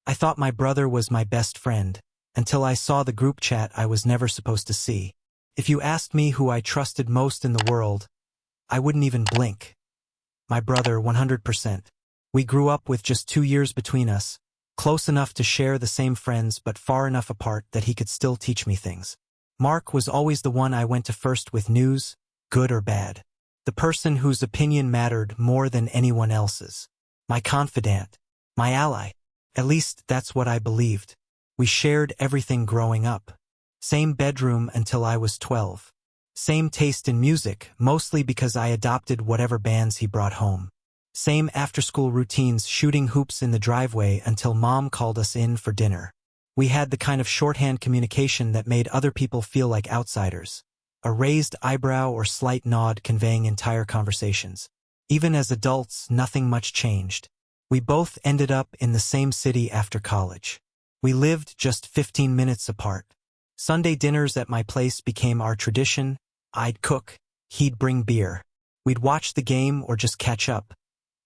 I thought my brother was my best friend, until I saw the group chat I was never supposed to see. If you asked me who I trusted most in the world, I wouldn't even blink. My brother, 100%. We grew up with just 2 years between us, close enough to share the same friends but far enough apart that he could still teach me things. Mark was always the one I went to first with news, good or bad. The person whose opinion mattered more than anyone else's. My confidant. My ally. At least that's what I believed. We shared everything growing up. Same bedroom until I was 12. Same taste in music, mostly because I adopted whatever bands he brought home. Same after-school routines, shooting hoops in the driveway until Mom called us in for dinner. We had the kind of shorthand communication that made other people feel like outsiders. A raised eyebrow or slight nod conveying entire conversations. Even as adults, nothing much changed. We both ended up in the same city after college. We lived just 15 minutes apart. Sunday dinners at my place became our tradition. I'd cook, he'd bring beer. We'd watch the game or just catch up,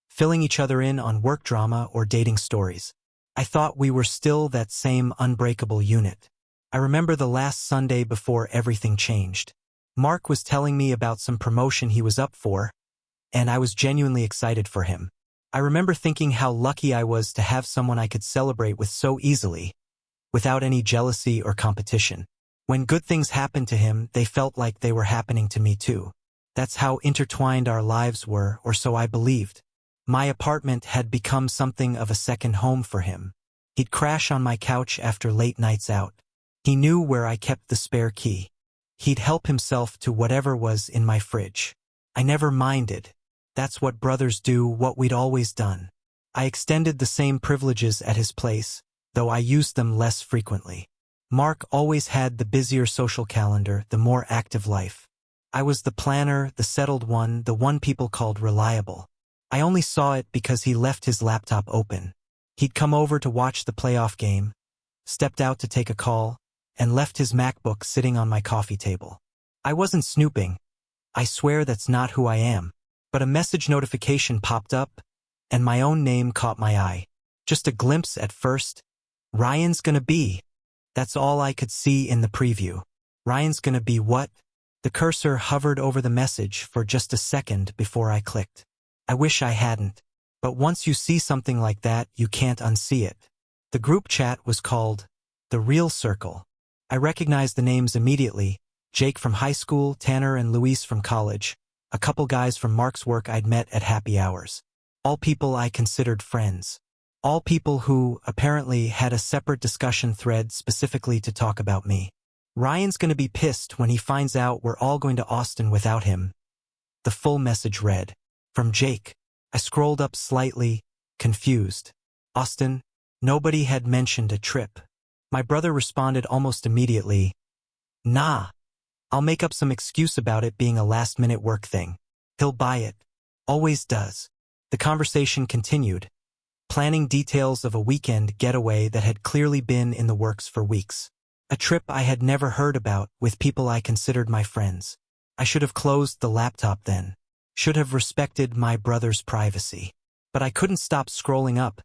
filling each other in on work drama or dating stories. I thought we were still that same unbreakable unit. I remember the last Sunday before everything changed. Mark was telling me about some promotion he was up for, and I was genuinely excited for him. I remember thinking how lucky I was to have someone I could celebrate with so easily, without any jealousy or competition. When good things happened to him, they felt like they were happening to me too. That's how intertwined our lives were, or so I believed. My apartment had become something of a second home for him. He'd crash on my couch after late nights out. He knew where I kept the spare key. He'd help himself to whatever was in my fridge. I never minded. That's what brothers do, what we'd always done. I extended the same privileges at his place, though I used them less frequently. Mark always had the busier social calendar, the more active life. I was the planner, the settled one, the one people called reliable. I only saw it because he left his laptop open. He'd come over to watch the playoff game, stepped out to take a call, and left his MacBook sitting on my coffee table. I wasn't snooping. I swear that's not who I am. But a message notification popped up, and my own name caught my eye. Just a glimpse at first. Ryan's gonna be. That's all I could see in the preview. Ryan's gonna be what? The cursor hovered over the message for just a second before I clicked. I wish I hadn't. But once you see something like that, you can't unsee it. The group chat was called The Real Circle. I recognized the names immediately. Jake from high school, Tanner and Luis from college, a couple guys from Mark's work I'd met at happy hours. All people I considered friends. All people who, apparently, had a separate discussion thread specifically to talk about me. Ryan's gonna be pissed when he finds out we're all going to Austin without him. The full message read. From Jake. I scrolled up slightly, confused. Austin? Nobody had mentioned a trip. My brother responded almost immediately. Nah. I'll make up some excuse about it being a last-minute work thing. He'll buy it. Always does. The conversation continued, planning details of a weekend getaway that had clearly been in the works for weeks. A trip I had never heard about with people I considered my friends. I should have closed the laptop then. Should have respected my brother's privacy. But I couldn't stop scrolling up,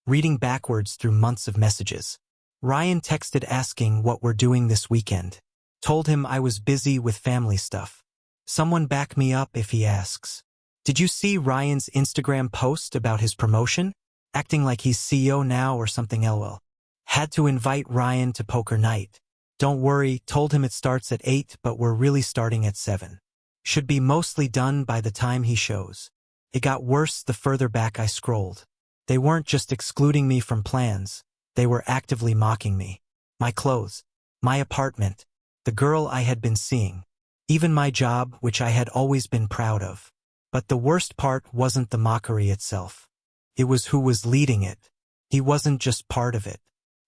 reading backwards through months of messages. Ryan texted asking what we're doing this weekend. Told him I was busy with family stuff. Someone back me up if he asks. Did you see Ryan's Instagram post about his promotion? Acting like he's CEO now or something LOL. Had to invite Ryan to poker night. Don't worry, told him it starts at 8 but we're really starting at 7. Should be mostly done by the time he shows. It got worse the further back I scrolled. They weren't just excluding me from plans. They were actively mocking me. My clothes. My apartment. The girl I had been seeing. Even my job, which I had always been proud of. But the worst part wasn't the mockery itself. It was who was leading it. He wasn't just part of it.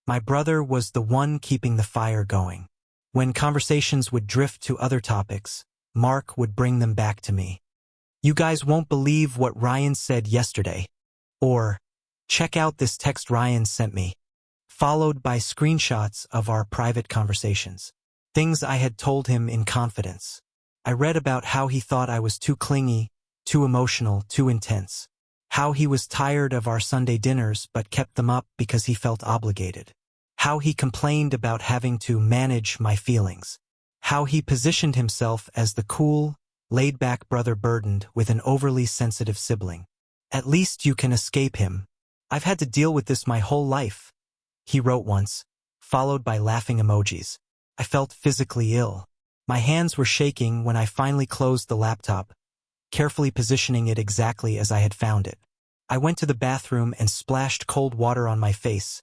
My brother was the one keeping the fire going. When conversations would drift to other topics, Mark would bring them back to me. You guys won't believe what Ryan said yesterday. Or, check out this text Ryan sent me. Followed by screenshots of our private conversations. Things I had told him in confidence. I read about how he thought I was too clingy, too emotional, too intense. How he was tired of our Sunday dinners but kept them up because he felt obligated. How he complained about having to manage my feelings. How he positioned himself as the cool, laid-back brother burdened with an overly sensitive sibling. At least you can escape him. I've had to deal with this my whole life, he wrote once, followed by laughing emojis. I felt physically ill. My hands were shaking when I finally closed the laptop, carefully positioning it exactly as I had found it. I went to the bathroom and splashed cold water on my face,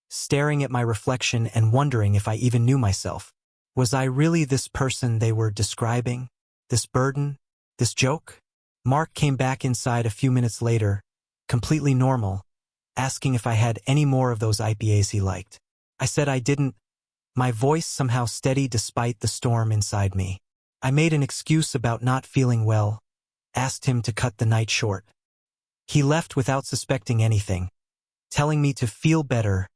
staring at my reflection and wondering if I even knew myself. Was I really this person they were describing? This burden? This joke? Mark came back inside a few minutes later, completely normal, asking if I had any more of those IPAs he liked. I said I didn't, my voice somehow steady despite the storm inside me. I made an excuse about not feeling well, asked him to cut the night short. He left without suspecting anything, telling me to feel better,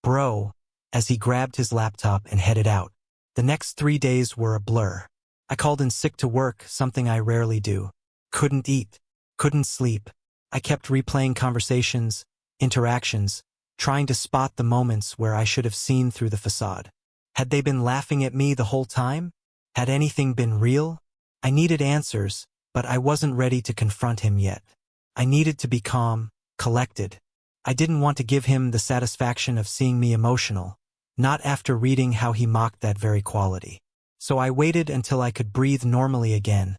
bro, as he grabbed his laptop and headed out. The next 3 days were a blur. I called in sick to work, something I rarely do. Couldn't eat, couldn't sleep. I kept replaying conversations, interactions, trying to spot the moments where I should have seen through the facade. Had they been laughing at me the whole time? Had anything been real? I needed answers, but I wasn't ready to confront him yet. I needed to be calm, collected. I didn't want to give him the satisfaction of seeing me emotional, not after reading how he mocked that very quality. So I waited until I could breathe normally again,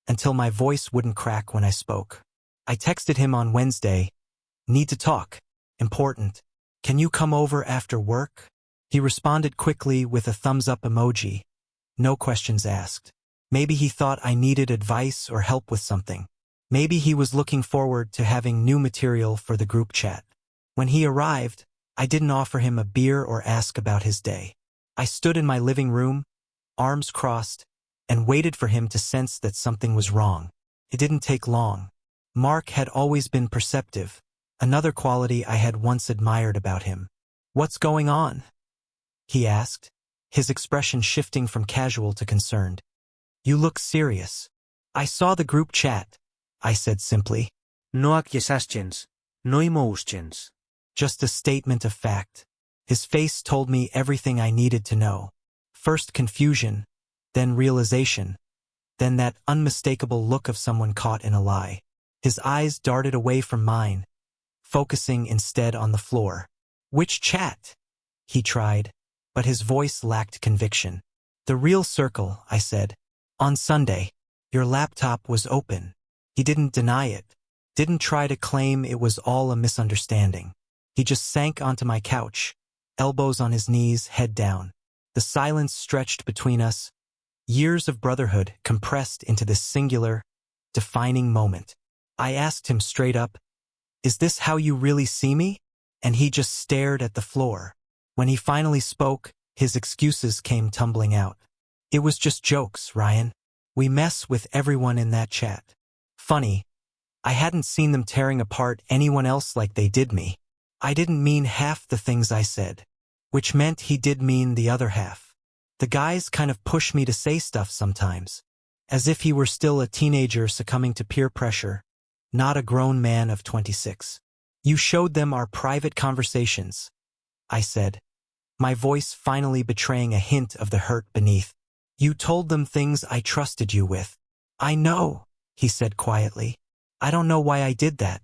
until my voice wouldn't crack when I spoke. I texted him on Wednesday, "Need to talk. Important. Can you come over after work?" He responded quickly with a thumbs-up emoji. No questions asked. Maybe he thought I needed advice or help with something. Maybe he was looking forward to having new material for the group chat. When he arrived, I didn't offer him a beer or ask about his day. I stood in my living room, arms crossed, and waited for him to sense that something was wrong. It didn't take long. Mark had always been perceptive, another quality I had once admired about him. "What's going on?" he asked, his expression shifting from casual to concerned. "You look serious." "I saw the group chat," I said simply. No accusations, no emotions. Just a statement of fact. His face told me everything I needed to know. First confusion, then realization, then that unmistakable look of someone caught in a lie. His eyes darted away from mine, focusing instead on the floor. "Which chat?" he tried, but his voice lacked conviction. "The real circle," I said. "On Sunday, your laptop was open." He didn't deny it, didn't try to claim it was all a misunderstanding. He just sank onto my couch, elbows on his knees, head down. The silence stretched between us, years of brotherhood compressed into this singular, defining moment. I asked him straight up, "Is this how you really see me?" And he just stared at the floor. When he finally spoke, his excuses came tumbling out. "It was just jokes, Ryan. We mess with everyone in that chat." Funny, I hadn't seen them tearing apart anyone else like they did me. I didn't mean half the things I said, which meant he did mean the other half. The guys kind of push me to say stuff sometimes, as if he were still a teenager succumbing to peer pressure, not a grown man of 26. "You showed them our private conversations," I said, my voice finally betraying a hint of the hurt beneath. "You told them things I trusted you with." "I know," he said quietly. "I don't know why I did that."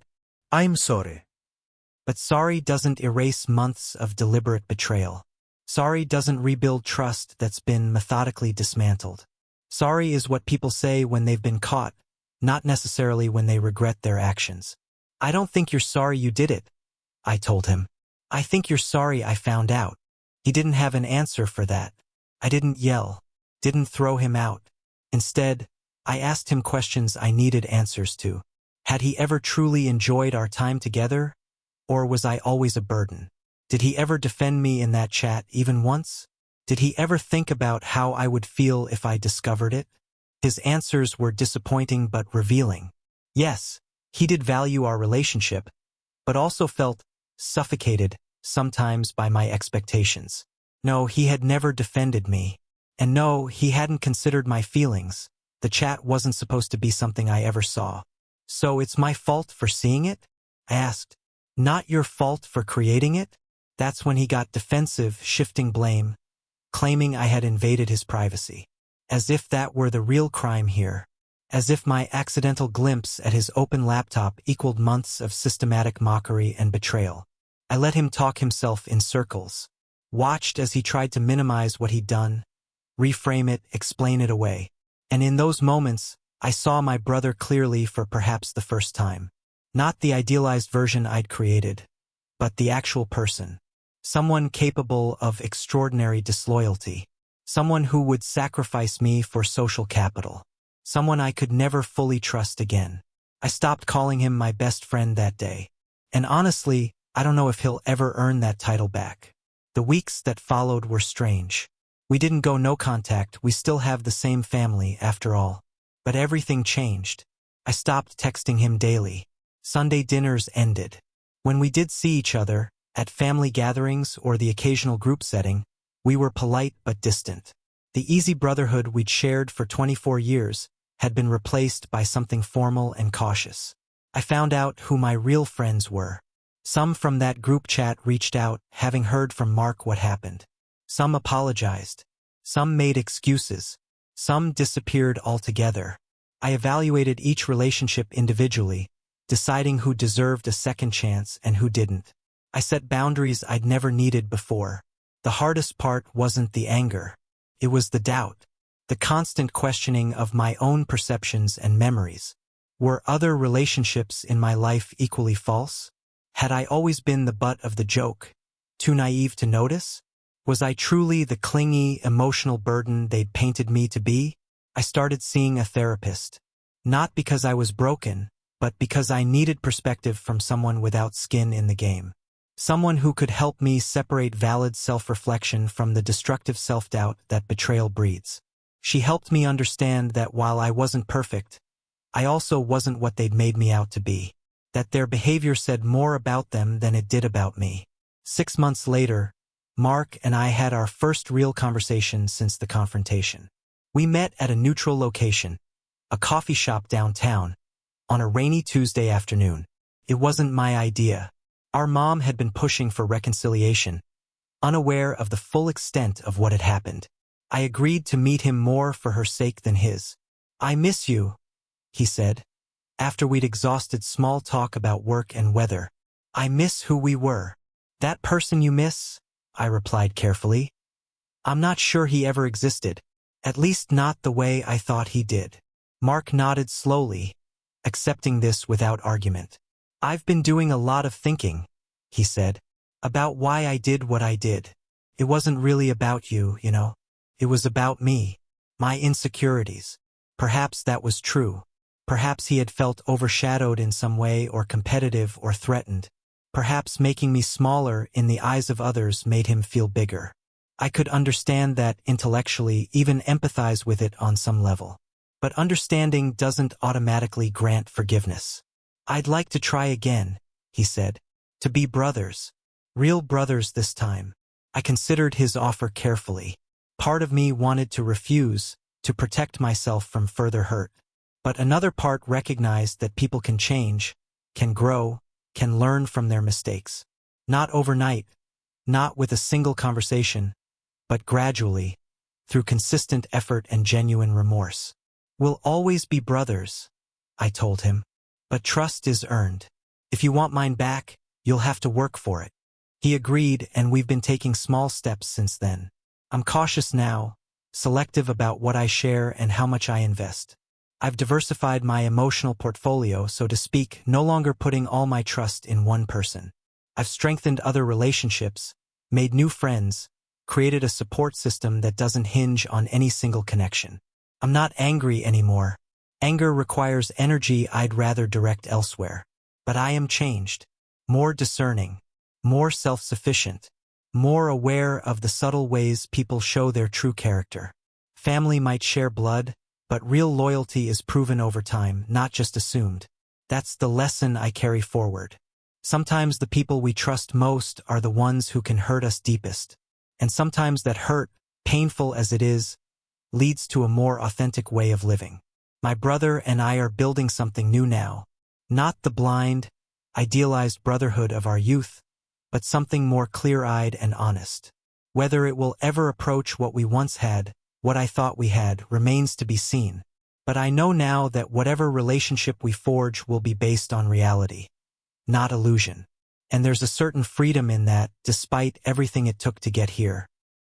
I'm sorry. But sorry doesn't erase months of deliberate betrayal. Sorry doesn't rebuild trust that's been methodically dismantled. Sorry is what people say when they've been caught, not necessarily when they regret their actions. "I don't think you're sorry you did it," I told him. "I think you're sorry I found out." He didn't have an answer for that. I didn't yell, didn't throw him out. Instead, I asked him questions I needed answers to. Had he ever truly enjoyed our time together? Or was I always a burden? Did he ever defend me in that chat even once? Did he ever think about how I would feel if I discovered it? His answers were disappointing but revealing. Yes, he did value our relationship, but also felt suffocated sometimes by my expectations. No, he had never defended me. And no, he hadn't considered my feelings. The chat wasn't supposed to be something I ever saw. So it's my fault for seeing it? I asked. Not your fault for creating it? That's when he got defensive, shifting blame, claiming I had invaded his privacy. As if that were the real crime here. As if my accidental glimpse at his open laptop equaled months of systematic mockery and betrayal. I let him talk himself in circles. Watched as he tried to minimize what he'd done, reframe it, explain it away. And in those moments, I saw my brother clearly for perhaps the first time. Not the idealized version I'd created, but the actual person. Someone capable of extraordinary disloyalty. Someone who would sacrifice me for social capital. Someone I could never fully trust again. I stopped calling him my best friend that day. And honestly, I don't know if he'll ever earn that title back. The weeks that followed were strange. We didn't go no contact, we still have the same family after all. But everything changed. I stopped texting him daily. Sunday dinners ended. When we did see each other, at family gatherings or the occasional group setting, we were polite but distant. The easy brotherhood we'd shared for 24 years had been replaced by something formal and cautious. I found out who my real friends were. Some from that group chat reached out, having heard from Mark what happened. Some apologized. Some made excuses. Some disappeared altogether. I evaluated each relationship individually, deciding who deserved a second chance and who didn't. I set boundaries I'd never needed before. The hardest part wasn't the anger. It was the doubt. The constant questioning of my own perceptions and memories. Were other relationships in my life equally false? Had I always been the butt of the joke? Too naive to notice? Was I truly the clingy, emotional burden they'd painted me to be? I started seeing a therapist. Not because I was broken, but because I needed perspective from someone without skin in the game. Someone who could help me separate valid self-reflection from the destructive self-doubt that betrayal breeds. She helped me understand that while I wasn't perfect, I also wasn't what they'd made me out to be. That their behavior said more about them than it did about me. 6 months later, Mark and I had our first real conversation since the confrontation. We met at a neutral location, a coffee shop downtown, on a rainy Tuesday afternoon. It wasn't my idea. Our mom had been pushing for reconciliation, unaware of the full extent of what had happened. I agreed to meet him more for her sake than his. "I miss you," he said, after we'd exhausted small talk about work and weather. "I miss who we were." "That person you miss?" I replied carefully. "I'm not sure he ever existed. At least not the way I thought he did." Mark nodded slowly, accepting this without argument. "I've been doing a lot of thinking," he said, "about why I did what I did. It wasn't really about you, you know. It was about me, my insecurities." Perhaps that was true. Perhaps he had felt overshadowed in some way or competitive or threatened. Perhaps making me smaller in the eyes of others made him feel bigger. I could understand that intellectually, even empathize with it on some level. But understanding doesn't automatically grant forgiveness. "I'd like to try again," he said. "To be brothers. Real brothers this time." I considered his offer carefully. Part of me wanted to refuse, to protect myself from further hurt. But another part recognized that people can change, can grow, can learn from their mistakes. Not overnight, not with a single conversation, but gradually, through consistent effort and genuine remorse. "We'll always be brothers," I told him. "But trust is earned. If you want mine back, you'll have to work for it." He agreed, and we've been taking small steps since then. I'm cautious now, selective about what I share and how much I invest. I've diversified my emotional portfolio, so to speak, no longer putting all my trust in one person. I've strengthened other relationships, made new friends, created a support system that doesn't hinge on any single connection. I'm not angry anymore. Anger requires energy I'd rather direct elsewhere. But I am changed. More discerning. More self-sufficient. More aware of the subtle ways people show their true character. Family might share blood, but real loyalty is proven over time, not just assumed. That's the lesson I carry forward. Sometimes the people we trust most are the ones who can hurt us deepest. And sometimes that hurt, painful as it is, leads to a more authentic way of living. My brother and I are building something new now. Not the blind, idealized brotherhood of our youth, but something more clear-eyed and honest. Whether it will ever approach what we once had, what I thought we had, remains to be seen. But I know now that whatever relationship we forge will be based on reality, not illusion. And there's a certain freedom in that, despite everything it took to get here.